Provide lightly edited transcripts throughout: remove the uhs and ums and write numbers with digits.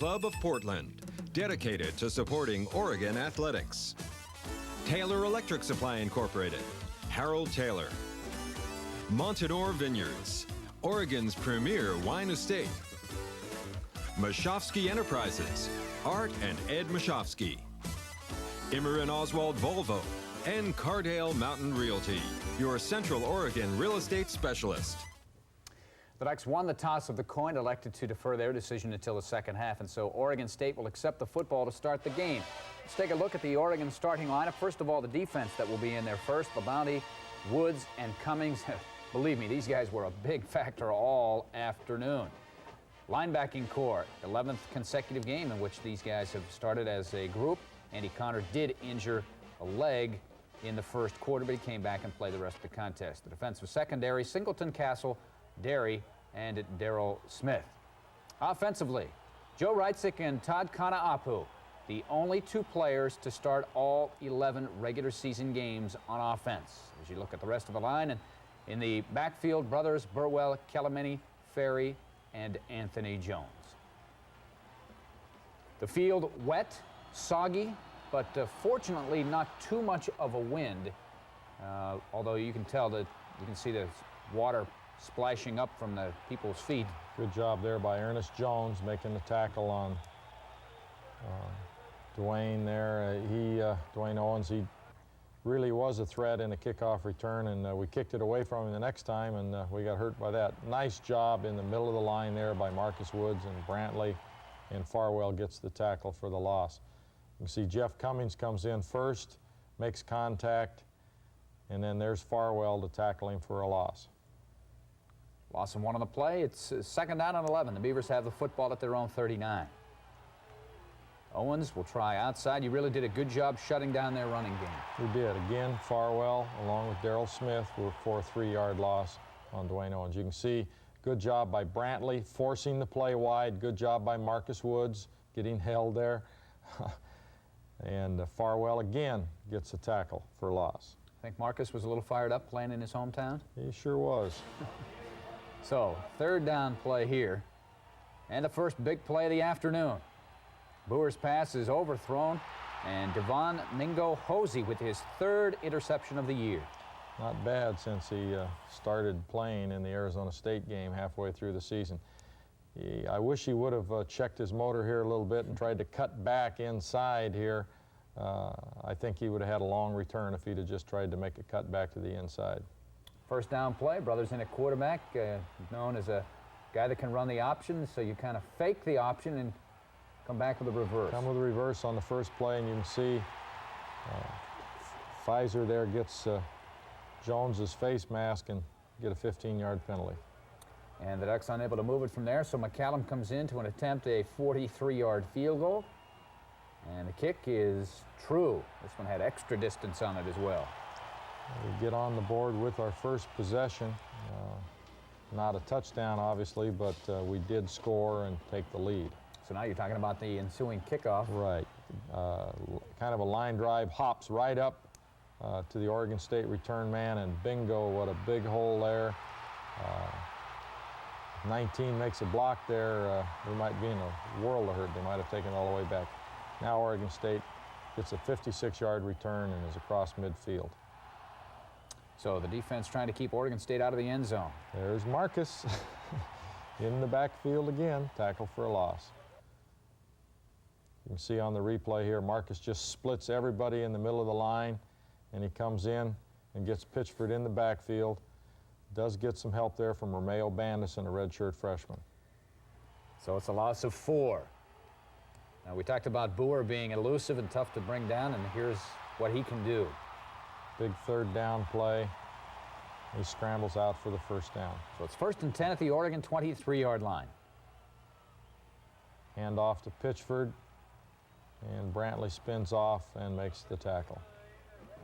Club of Portland, dedicated to supporting Oregon athletics. Taylor Electric Supply Incorporated, Harold Taylor. Montanore Vineyards, Oregon's premier wine estate. Mashofsky Enterprises, Art and Ed Mashofsky. Immer and Oswald Volvo, and Cardale Mountain Realty, your Central Oregon real estate specialist. The Ducks won the toss of the coin, elected to defer their decision until the second half, and so Oregon State will accept the football to start the game. Let's take a look at the Oregon starting lineup. First of all, the defense that will be in there first. Labonte, Woods, and Cummings. Believe me, these guys were a big factor all afternoon. Linebacking core, 11th consecutive game in which these guys have started as a group. Andy Connor did injure a leg in the first quarter, but he came back and played the rest of the contest. The defensive secondary, Singleton, Castle, Derry, and Darrell Smith. Offensively, Joe Reitzik and Todd Kanaapu, the only two players to start all 11 regular season games on offense. As you look at the rest of the line, and in the backfield, brothers Burwell, Kelemini, Ferry, and Anthony Jones. The field wet, soggy, but fortunately not too much of a wind, although you can tell that you can see the water splashing up from the people's feet. Good job there by Ernest Jones making the tackle on Dwayne there. Dwayne Owens, he really was a threat in a kickoff return, and we kicked it away from him the next time, and we got hurt by that. Nice job in the middle of the line there by Marcus Woods and Brantley, and Farwell gets the tackle for the loss. You can see Jeff Cummings comes in first, makes contact, and then there's Farwell to tackle him for a loss. Loss and one on the play. It's second down and 11. The Beavers have the football at their own 39. Owens will try outside. You really did a good job shutting down their running game. We did. Again, Farwell, along with Darrell Smith, were for a 3-yard loss on Dwayne Owens. You can see, good job by Brantley, forcing the play wide. Good job by Marcus Woods, getting held there. And Farwell, again, gets a tackle for a loss. I think Marcus was a little fired up playing in his hometown. He sure was. So, third down play here, and the first big play of the afternoon. Boer's pass is overthrown, and Devon Mingo Hosey with his third interception of the year. Not bad since he started playing in the Arizona State game halfway through the season. I wish he would have checked his motor here a little bit and tried to cut back inside here. I think he would have had a long return if he'd have just tried to make a cut back to the inside. First down play, brothers in a quarterback, known as a guy that can run the option, so you kind of fake the option and come back with a reverse. Come with a reverse on the first play, and you can see Pfizer there gets Jones's face mask and get a 15-yard penalty. And the Ducks unable to move it from there, so McCallum comes in to attempt a 43-yard field goal. And the kick is true. This one had extra distance on it as well. We get on the board with our first possession. Not a touchdown, obviously, but we did score and take the lead. So now you're talking about the ensuing kickoff. Right. Kind of a line drive, hops right up to the Oregon State return man, and bingo, what a big hole there. 19 makes a block there. We might be in a world of hurt. They might have taken it all the way back. Now Oregon State gets a 56-yard return and is across midfield. So the defense trying to keep Oregon State out of the end zone. There's Marcus in the backfield again, tackle for a loss. You can see on the replay here, Marcus just splits everybody in the middle of the line, and he comes in and gets Pitchford in the backfield. Does get some help there from Romeo Bandis, a redshirt freshman. So it's a loss of 4. Now, we talked about Boer being elusive and tough to bring down, and here's what he can do. Big third down play. He scrambles out for the first down. So it's 1st and 10 at the Oregon 23-yard line. Hand off to Pitchford, and Brantley spins off and makes the tackle.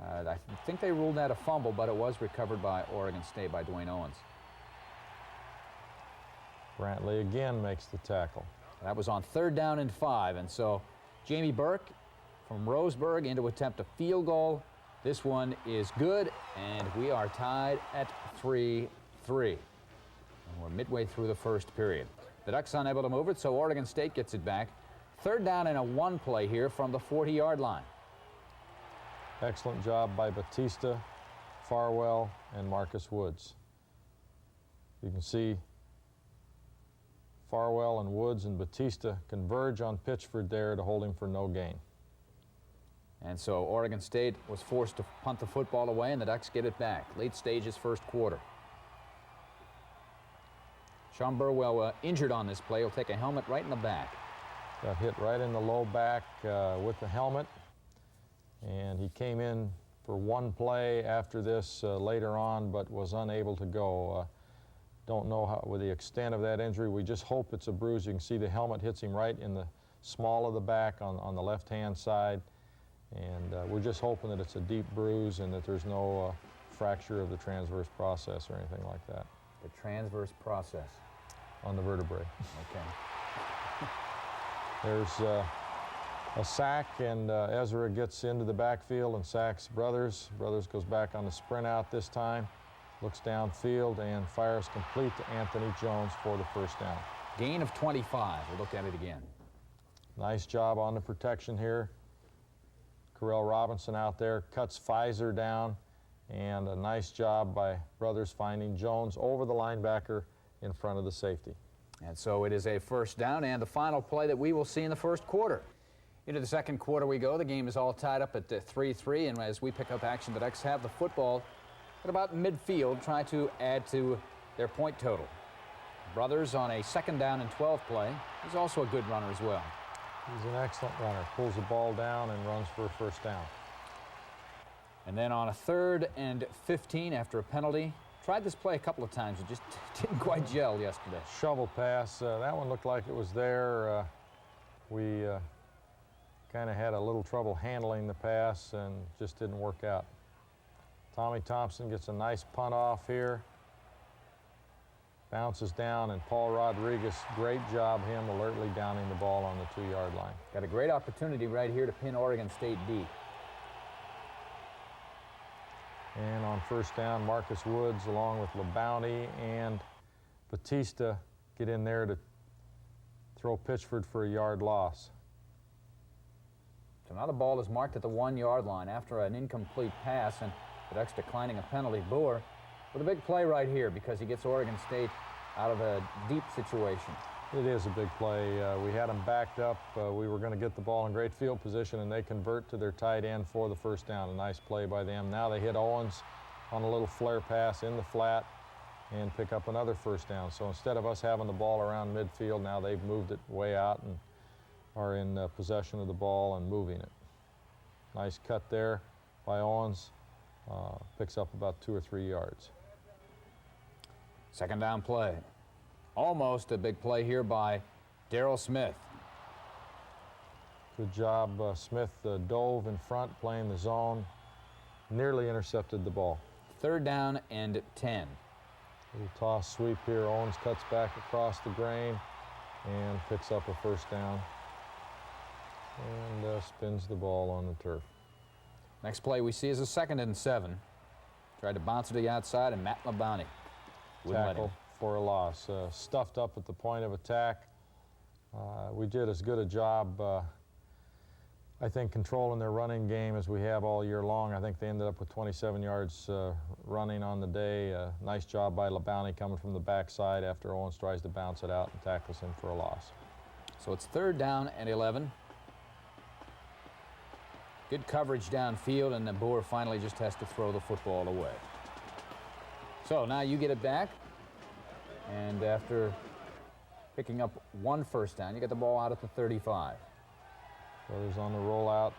I think they ruled that a fumble, but it was recovered by Oregon State by Dwayne Owens. Brantley again makes the tackle. That was on 3rd down and 5, and so Jamie Burke from Roseburg in to attempt a field goal. This one is good, and we are tied at 3-3. And we're midway through the first period. The Ducks unable to move it, so Oregon State gets it back. Third down and a one play here from the 40-yard line. Excellent job by Batista, Farwell, and Marcus Woods. You can see Farwell and Woods and Batista converge on Pitchford there to hold him for no gain. And so Oregon State was forced to punt the football away, and the Ducks get it back. Late stages, first quarter. Sean Burwell injured on this play. He'll take a helmet right in the back. Got hit right in the low back with the helmet. And he came in for one play after this later on, but was unable to go. Don't know with the extent of that injury. We just hope it's a bruise. You can see the helmet hits him right in the small of the back on the left-hand side. And we're just hoping that it's a deep bruise and that there's no fracture of the transverse process or anything like that. The transverse process. On the vertebrae. Okay. There's a sack, and Ezra gets into the backfield and sacks Brothers. Brothers goes back on the sprint out this time, looks downfield, and fires complete to Anthony Jones for the first down. Gain of 25. We'll look at it again. Nice job on the protection here. Carell Robinson out there cuts Pfizer down, and a nice job by Brothers finding Jones over the linebacker in front of the safety. And so it is a first down and the final play that we will see in the first quarter. Into the second quarter we go. The game is all tied up at 3-3, and as we pick up action, the Ducks have the football at about midfield, trying to add to their point total. Brothers on a second down and 12 play. He's also a good runner as well. He's an excellent runner. Pulls the ball down and runs for a first down. And then on a third and 15 after a penalty, tried this play a couple of times. It just didn't quite gel yesterday. Shovel pass. That one looked like it was there. We kind of had a little trouble handling the pass and just didn't work out. Tommy Thompson gets a nice punt off here. Bounces down, and Paul Rodriguez, great job him alertly downing the ball on the 2-yard line. Got a great opportunity right here to pin Oregon State deep. And on first down, Marcus Woods along with LeBounty and Batista get in there to throw Pitchford for a yard loss. So now the ball is marked at the 1-yard line after an incomplete pass, and the Ducks declining a penalty. Boer with a big play right here because he gets Oregon State out of a deep situation. It is a big play. We had them backed up. We were going to get the ball in great field position, and they convert to their tight end for the first down. A nice play by them. Now they hit Owens on a little flare pass in the flat and pick up another first down. So instead of us having the ball around midfield, now they've moved it way out and are in possession of the ball and moving it. Nice cut there by Owens. Picks up about 2 or 3 yards. Second down play. Almost a big play here by Darrell Smith. Good job. Smith dove in front, playing the zone. Nearly intercepted the ball. Third down and 10. Little toss sweep here. Owens cuts back across the grain and picks up a first down. And spins the ball on the turf. Next play we see is a second and 7. Tried to bounce it to the outside, and Matt LeBounty wouldn't let him. Tackle for a loss. Stuffed up at the point of attack. We did as good a job, I think, controlling their running game as we have all year long. I think they ended up with 27 yards running on the day. Nice job by LeBounty coming from the backside after Owens tries to bounce it out and tackles him for a loss. So it's third down and 11. Good coverage downfield, and then Boer finally just has to throw the football away. So now you get it back, and after picking up one first down, you get the ball out at the 35. Brothers on the rollout.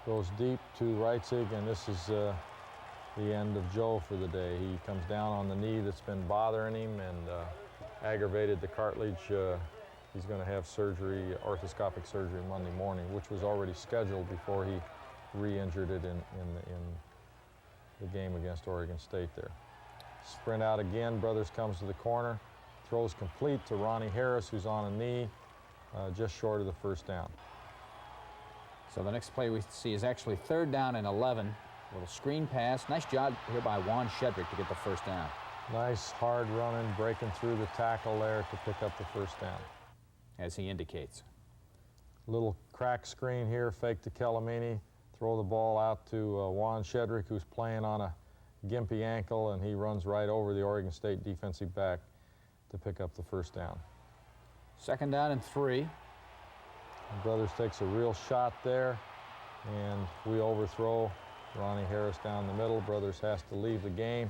Goes deep to Reitzig, and this is the end of Joe for the day. He comes down on the knee that's been bothering him and aggravated the cartilage. He's going to have surgery, arthroscopic surgery Monday morning, which was already scheduled before he re-injured it in the game against Oregon State there. Sprint out again. Brothers comes to the corner, throws complete to Ronnie Harris, who's on a knee, just short of the first down. So the next play we see is actually third down and 11. Little screen pass. Nice job here by Juan Shedrick to get the first down. Nice hard running, breaking through the tackle there to pick up the first down. As he indicates. Little crack screen here, fake to Calamini, throw the ball out to Juan Shedrick, who's playing on a gimpy ankle, and he runs right over the Oregon State defensive back to pick up the first down. 2nd down and 3. Brothers takes a real shot there, and we overthrow. Ronnie Harris down the middle. Brothers has to leave the game.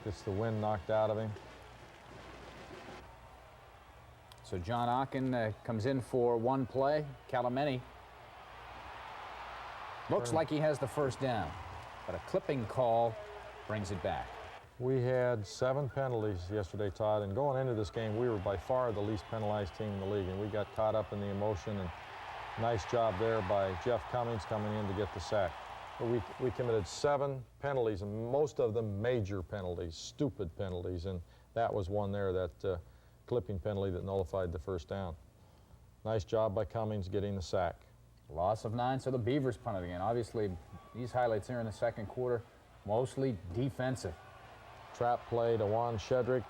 Gets the wind knocked out of him. So John Ocken comes in for one play. Calamini looks like he has the first down, but a clipping call brings it back. We had 7 penalties yesterday, Todd, and going into this game, we were by far the least penalized team in the league, and we got caught up in the emotion, and nice job there by Jeff Cummings coming in to get the sack. But we committed 7 penalties, and most of them major penalties, stupid penalties, and that was one there, that clipping penalty that nullified the first down. Nice job by Cummings getting the sack. Loss of 9, so the Beavers punted again. Obviously, these highlights here in the 2nd quarter, mostly defensive. Trap play to Juan Shedrick,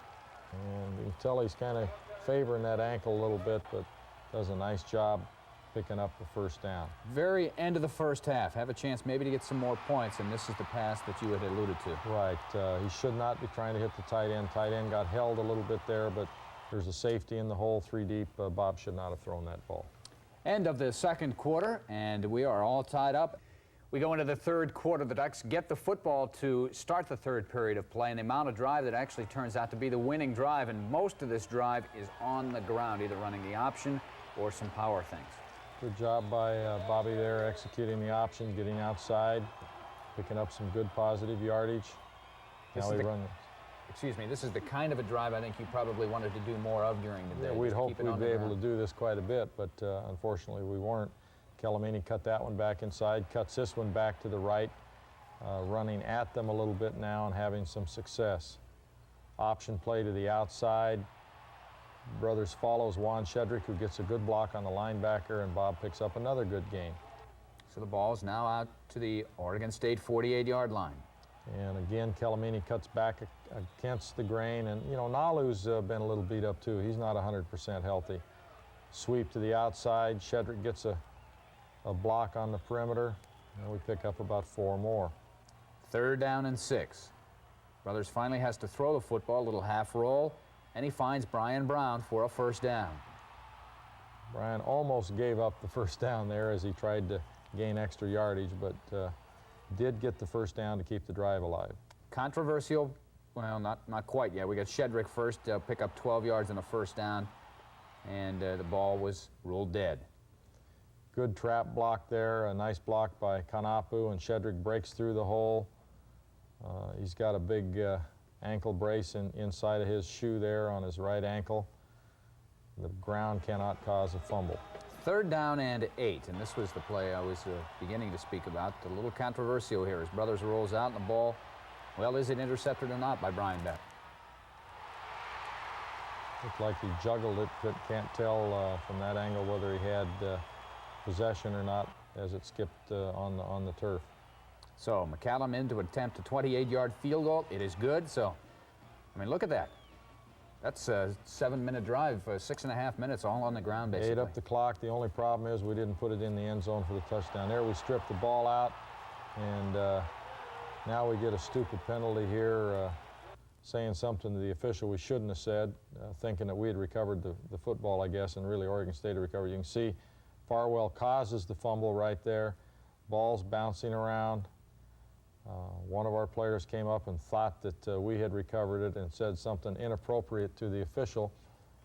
and you can tell he's kind of favoring that ankle a little bit, but does a nice job picking up the first down. Very end of the first half. Have a chance maybe to get some more points, and this is the pass that you had alluded to. Right. He should not be trying to hit the tight end. Tight end got held a little bit there, but there's a safety in the hole, 3 deep. Bob should not have thrown that ball. End of the 2nd quarter, and we are all tied up. We go into the 3rd quarter. The Ducks get the football to start the 3rd period of play, and the amount of drive that actually turns out to be the winning drive, and most of this drive is on the ground, either running the option or some power things. Good job by Bobby there, executing the option, getting outside, picking up some good positive yardage. Now we run. Excuse me, this is the kind of a drive I think you probably wanted to do more of during the day. Yeah, we'd hoped we'd be able to do this quite a bit, but unfortunately we weren't. Calamini cut that one back inside, cuts this one back to the right, running at them a little bit now and having some success. Option play to the outside. Brothers follows Juan Shedrick, who gets a good block on the linebacker, and Bob picks up another good gain. So the ball is now out to the Oregon State 48-yard line. And again, Calamini cuts back against the grain, and you know, Nalu's been a little beat up too. He's not 100% healthy. Sweep to the outside. Shedrick gets a block on the perimeter, and we pick up about 4 more. 3rd down and 6. Brothers finally has to throw the football, a little half roll, and he finds Brian Brown for a first down. Brian almost gave up the first down there as he tried to gain extra yardage, but did get the first down to keep the drive alive. Controversial, well, not quite yet. We got Shedrick first, pick up 12 yards on a first down, and the ball was ruled dead. Good trap block there, a nice block by Kanapu, and Shedrick breaks through the hole. He's got a big ankle brace inside of his shoe there on his right ankle. The ground cannot cause a fumble. 3rd down and 8, and this was the play I was beginning to speak about. A little controversial here. As Brothers rolls out, and the ball, well, is it intercepted or not by Brian Beck? Looked like he juggled it, but can't tell from that angle whether he had possession or not as it skipped on the turf. So McCallum in to attempt a 28-yard field goal. It is good. So, I mean, look at that. That's a 7-minute drive, 6.5 minutes, all on the ground, basically. Ate up the clock. The only problem is we didn't put it in the end zone for the touchdown. There we stripped the ball out, and now we get a stupid penalty here, saying something to the official we shouldn't have said, thinking that we had recovered the football, I guess, and really Oregon State had recovered. You can see Farwell causes the fumble right there. Ball's bouncing around. One of our players came up and thought that we had recovered it and said something inappropriate to the official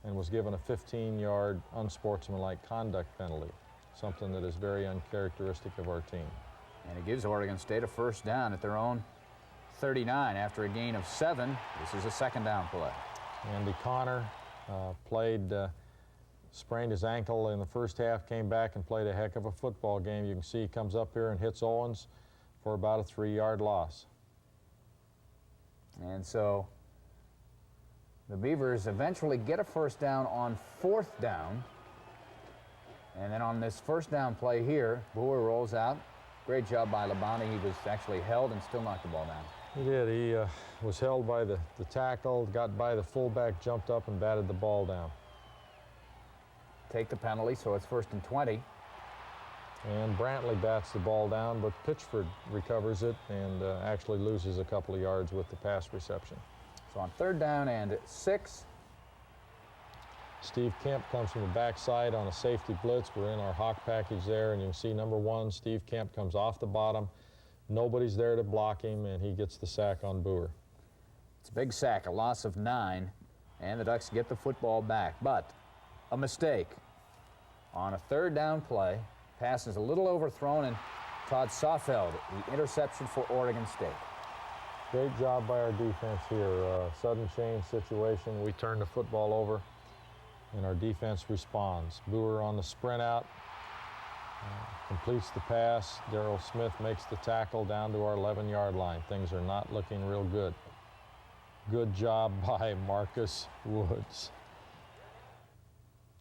and was given a 15-yard unsportsmanlike conduct penalty, something that is very uncharacteristic of our team. And it gives Oregon State a first down at their own 39 after a gain of 7. This is a 2nd down play. Andy Connor sprained his ankle in the first half, came back and played a heck of a football game. You can see he comes up here and hits Owens for about a 3-yard loss. And so the Beavers eventually get a first down on 4th down. And then on this first down play here, Boer rolls out. Great job by Labonte. He was actually held and still knocked the ball down. He did. He was held by the tackle, got by the fullback, jumped up and batted the ball down. Take the penalty, so it's 1st and 20. And Brantley bats the ball down, but Pitchford recovers it and actually loses a couple of yards with the pass reception. So on 3rd down and 6. Steve Kemp comes from the backside on a safety blitz. We're in our hawk package there, and you can see number 1, Steve Kemp comes off the bottom. Nobody's there to block him, and he gets the sack on Boer. It's a big sack, a loss of 9, and the Ducks get the football back. But a mistake on a 3rd down play. Pass is a little overthrown, and Todd Sawfeld, the interception for Oregon State. Great job by our defense here. Sudden change situation. We turn the football over, and our defense responds. Boer on the sprint out, completes the pass. Darrell Smith makes the tackle down to our 11-yard line. Things are not looking real good. Good job by Marcus Woods.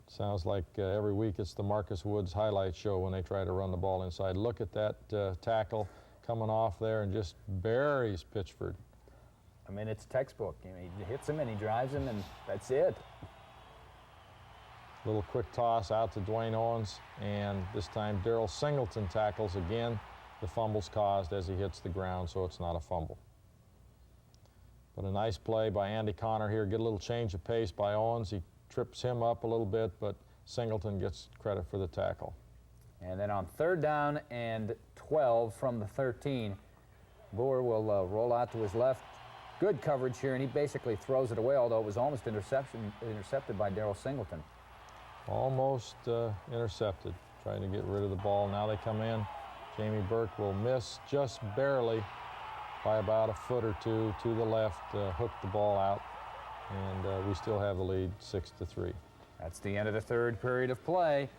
Sounds like every week it's the Marcus Woods highlight show when they try to run the ball inside. Look at that tackle coming off there and just buries Pitchford. I mean, it's textbook. You know, he hits him and he drives him, and that's it. Little quick toss out to Dwayne Owens, and this time Darrell Singleton tackles again. The fumble's caused as he hits the ground, so it's not a fumble. But a nice play by Andy Connor here. Get a little change of pace by Owens. He trips him up a little bit, but Singleton gets credit for the tackle. And then on 3rd down and 12 from the 13, Boer will roll out to his left. Good coverage here, and he basically throws it away, although it was almost intercepted by Darrell Singleton. Almost intercepted, trying to get rid of the ball. Now they come in. Jamie Burke will miss just barely by about a foot or two to the left, hook the ball out, and we still have the lead 6-3. That's the end of the 3rd period of play.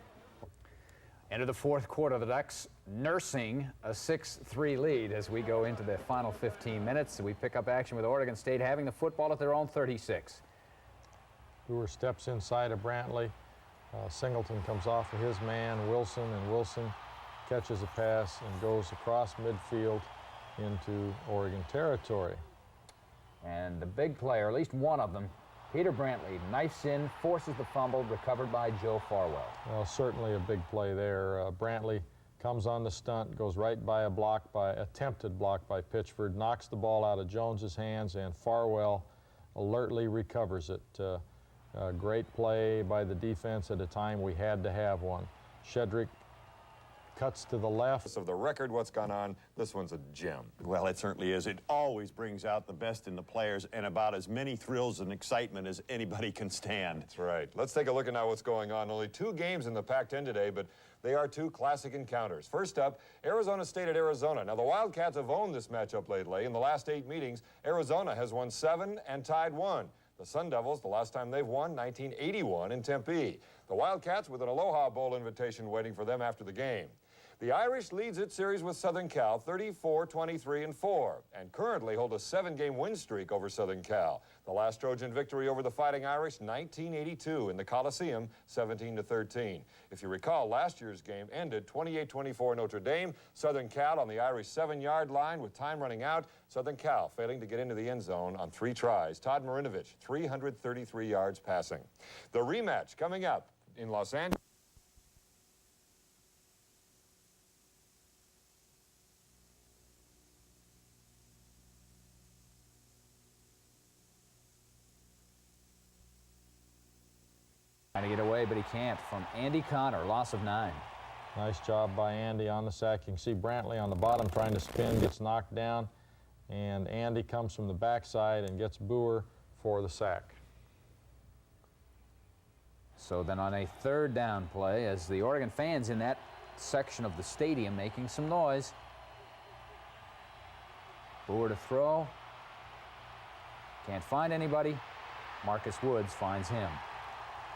End of the 4th quarter, the Ducks nursing a 6-3 lead as we go into the final 15 minutes. We pick up action with Oregon State having the football at their own 36. Boer steps inside of Brantley. Singleton comes off of his man, Wilson, and Wilson catches a pass and goes across midfield into Oregon territory. And the big player, at least one of them, Peter Brantley, knifes in, forces the fumble, recovered by Joe Farwell. Well, certainly a big play there. Brantley comes on the stunt, goes right by attempted block by Pitchford, knocks the ball out of Jones's hands, and Farwell alertly recovers it. Great play by the defense at a time we had to have one. Shedrick cuts to the left. Of the record, what's gone on, this one's a gem. Well, it certainly is. It always brings out the best in the players and about as many thrills and excitement as anybody can stand. That's right. Let's take a look at now what's going on. Only 2 games in the Pac-10 today, but they are 2 classic encounters. First up, Arizona State at Arizona. Now, the Wildcats have owned this matchup lately. In the last 8 meetings, Arizona has won 7 and tied 1. The Sun Devils, the last time they've won, 1981 in Tempe. The Wildcats with an Aloha Bowl invitation waiting for them after the game. The Irish leads its series with Southern Cal 34-23-4 and currently hold a 7-game win streak over Southern Cal. The last Trojan victory over the Fighting Irish, 1982 in the Coliseum, 17-13. If you recall, last year's game ended 28-24 Notre Dame. Southern Cal on the Irish 7-yard line with time running out. Southern Cal failing to get into the end zone on 3 tries. Todd Marinovich, 333 yards passing. The rematch coming up in Los Angeles. Trying to get away, but he can't, from Andy Connor, loss of 9. Nice job by Andy on the sack. You can see Brantley on the bottom trying to spin, gets knocked down, and Andy comes from the backside and gets Boer for the sack. So then on a 3rd down play, as the Oregon fans in that section of the stadium making some noise. Boer to throw. Can't find anybody. Marcus Woods finds him.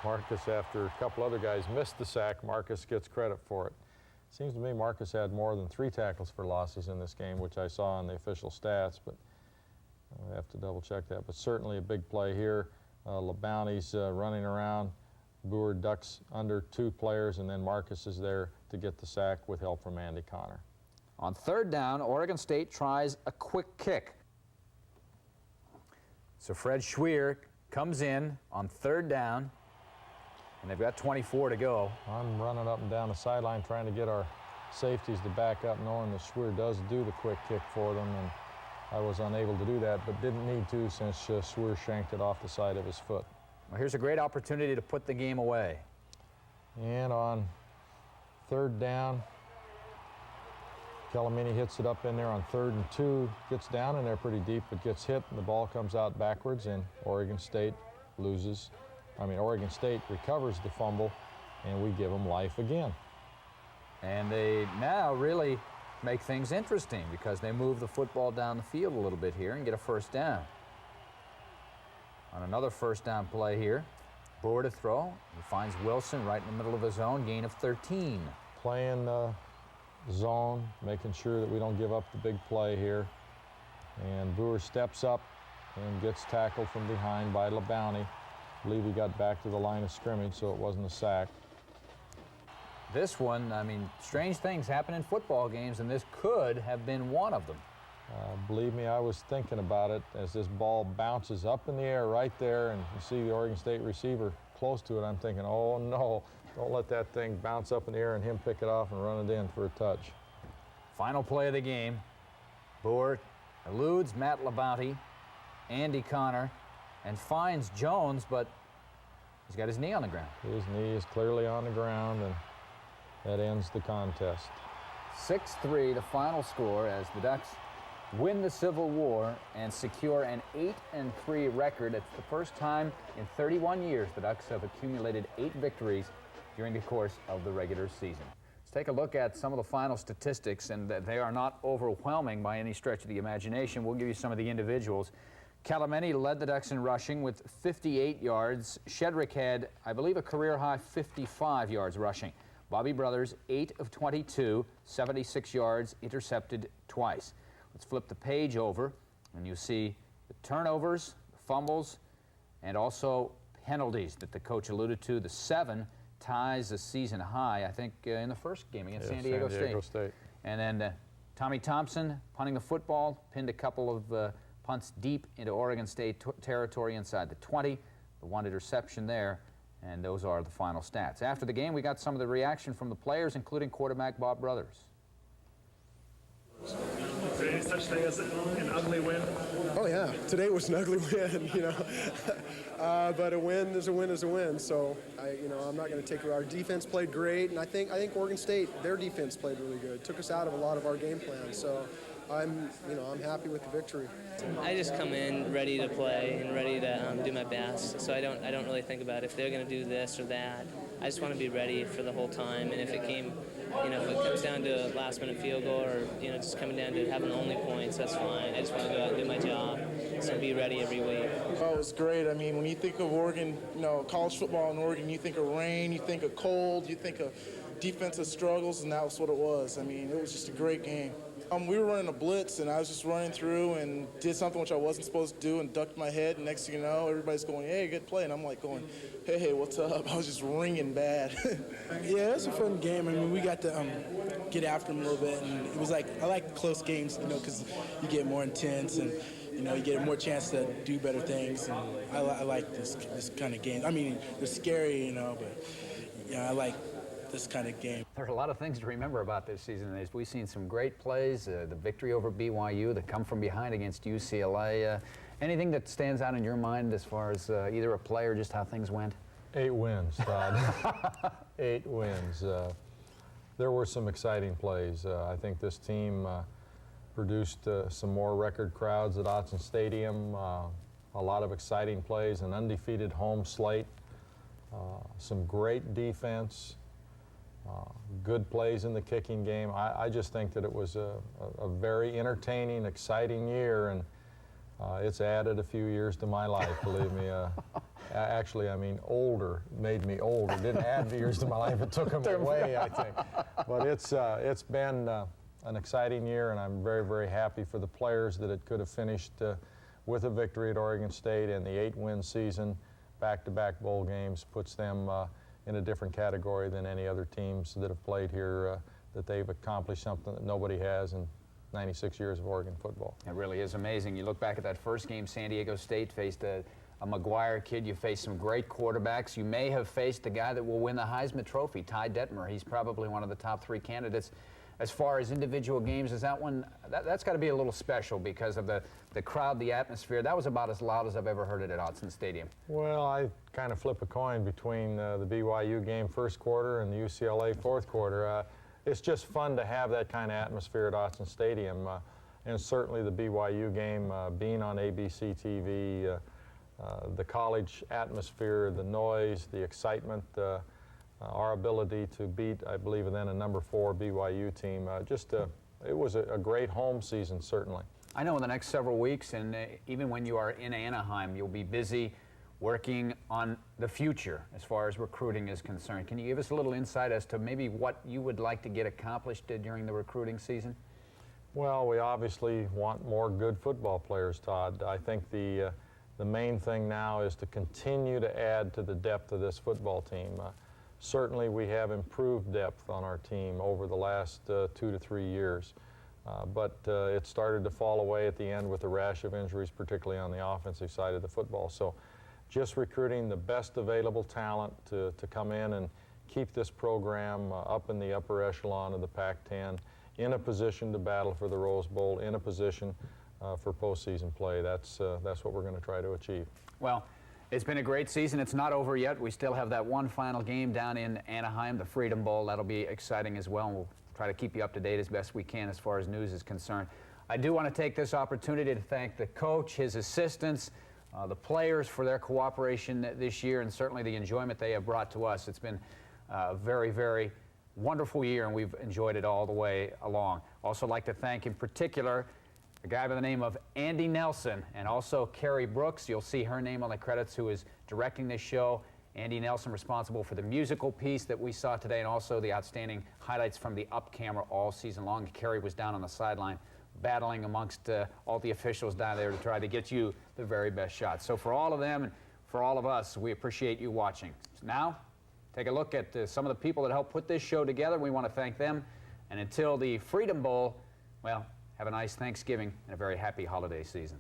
Marcus, after a couple other guys missed the sack, Marcus gets credit for it. Seems to me Marcus had more than 3 tackles for losses in this game, which I saw on the official stats, but I have to double check that. But certainly a big play here. LeBounty's running around. Boer ducks under 2 players, and then Marcus is there to get the sack with help from Andy Connor. On 3rd down, Oregon State tries a quick kick. So Fred Schweer comes in on 3rd down, and they've got 24 to go. I'm running up and down the sideline trying to get our safeties to back up, knowing that Schwer does do the quick kick for them, and I was unable to do that, but didn't need to since Schwer shanked it off the side of his foot. Well, here's a great opportunity to put the game away. And on 3rd down, Calamini hits it up in there on 3rd and 2, gets down in there pretty deep, but gets hit, and the ball comes out backwards, and Oregon State recovers the fumble, and we give them life again. And they now really make things interesting because they move the football down the field a little bit here and get a 1st down. On another 1st down play here, Boer to throw. He finds Wilson right in the middle of the zone, gain of 13. Playing zone, making sure that we don't give up the big play here. And Boer steps up and gets tackled from behind by LeBounty. I believe he got back to the line of scrimmage, so it wasn't a sack. This one, I mean, strange things happen in football games, and this could have been one of them. Believe me, I was thinking about it as this ball bounces up in the air right there, and you see the Oregon State receiver close to it. I'm thinking, oh no, don't let that thing bounce up in the air and him pick it off and run it in for a touch. Final play of the game. Boer eludes Matt LeBounty, Andy Connor, and finds Jones, but he's got his knee on the ground. His knee is clearly on the ground, and that ends the contest. 6-3, the final score, as the Ducks win the Civil War and secure an 8-3 record. It's the first time in 31 years the Ducks have accumulated 8 victories during the course of the regular season. Let's take a look at some of the final statistics, and they are not overwhelming by any stretch of the imagination. We'll give you some of the individuals. Calamini led the Ducks in rushing with 58 yards. Shedrick had, I believe, a career-high 55 yards rushing. Bobby Brothers, 8 of 22, 76 yards, intercepted twice. Let's flip the page over, and you see the turnovers, the fumbles, and also penalties that the coach alluded to. The 7 ties the season high, I think, in the first game against San Diego State. And then Tommy Thompson punting the football, pinned a couple of punts deep into Oregon State territory inside the 20. The 1 interception there, and those are the final stats. After the game, we got some of the reaction from the players, including quarterback Bob Brothers. Is there any such thing as an ugly win? Oh yeah, today was an ugly win, you know. But a win is a win is a win. So I'm not going to take. Our defense played great, and I think Oregon State, their defense played really good. Took us out of a lot of our game plans. So I'm happy with the victory. I just come in ready to play and ready to do my best. So I don't really think about if they're going to do this or that. I just want to be ready for the whole time. And if it comes down to a last-minute field goal or just coming down to having only points, that's fine. I just want to go out and do my job. So be ready every week. Oh, it was great. I mean, when you think of Oregon, college football in Oregon, you think of rain, you think of cold, you think of defensive struggles, and that was what it was. I mean, it was just a great game. We were running a blitz, and I was just running through and did something which I wasn't supposed to do and ducked my head, and next thing you know, everybody's going, hey, good play. And I'm like going, hey, what's up? I was just ringing bad. Yeah, it was a fun game. I mean, we got to get after them a little bit, and it was like, I like close games, because you get more intense and, you get more chance to do better things, and I like this kind of game. I mean, they're scary, but I like this kind of game. There are a lot of things to remember about this season. We've seen some great plays, the victory over BYU, the come from behind against UCLA. Anything that stands out in your mind as far as either a play or just how things went? 8 wins, Todd. 8 wins. There were some exciting plays. I think this team produced some more record crowds at Autzen Stadium, a lot of exciting plays, an undefeated home slate, some great defense, good plays in the kicking game. I just think that it was a very entertaining, exciting year, and it's added a few years to my life, believe me. Actually, I mean, made me older. Didn't add years to my life, it took them away, I think. But it's been an exciting year, and I'm very, very happy for the players that it could have finished with a victory at Oregon State, and the 8-win season, back-to-back bowl games, puts them in a different category than any other teams that have played here, that they've accomplished something that nobody has in 96 years of Oregon football. It really is amazing. You look back at that first game, San Diego State faced a a McGuire kid. You faced some great quarterbacks. You may have faced the guy that will win the Heisman Trophy, Ty Detmer. He's probably one of the top 3 candidates. As far as individual games, is that one, that's got to be a little special because of the crowd, the atmosphere. That was about as loud as I've ever heard it at Autzen Stadium. Well, I kind of flip a coin between the BYU game first quarter and the UCLA fourth quarter. It's just fun to have that kind of atmosphere at Autzen Stadium. And certainly the BYU game, being on ABC TV, the college atmosphere, the noise, the excitement, our ability to beat, I believe, then a number 4 BYU team. It was a great home season, certainly. I know in the next several weeks, and even when you are in Anaheim, you'll be busy working on the future as far as recruiting is concerned. Can you give us a little insight as to maybe what you would like to get accomplished during the recruiting season? Well, we obviously want more good football players, Todd. I think the main thing now is to continue to add to the depth of this football team. Certainly we have improved depth on our team over the last 2 to 3 years, but it started to fall away at the end with a rash of injuries, particularly on the offensive side of the football. So just recruiting the best available talent to come in and keep this program up in the upper echelon of the Pac-10, in a position to battle for the Rose Bowl, in a position for postseason play. That's what we're going to try to achieve. Well, it's been a great season. It's not over yet. We still have that one final game down in Anaheim, the Freedom Bowl. That'll be exciting as well, and we'll try to keep you up to date as best we can as far as news is concerned. I do want to take this opportunity to thank the coach, his assistants, the players for their cooperation this year, and certainly the enjoyment they have brought to us. It's been a very, very wonderful year, and we've enjoyed it all the way along. Also like to thank in particular a guy by the name of Andy Nelson, and also Carrie Brooks. You'll see her name on the credits, who is directing this show. Andy Nelson responsible for the musical piece that we saw today, and also the outstanding highlights from the up camera all season long. Carrie was down on the sideline battling amongst all the officials down there to try to get you the very best shot. So for all of them and for all of us, we appreciate you watching. Now, take a look at some of the people that helped put this show together. We want to thank them. And until the Freedom Bowl, well, have a nice Thanksgiving and a very happy holiday season.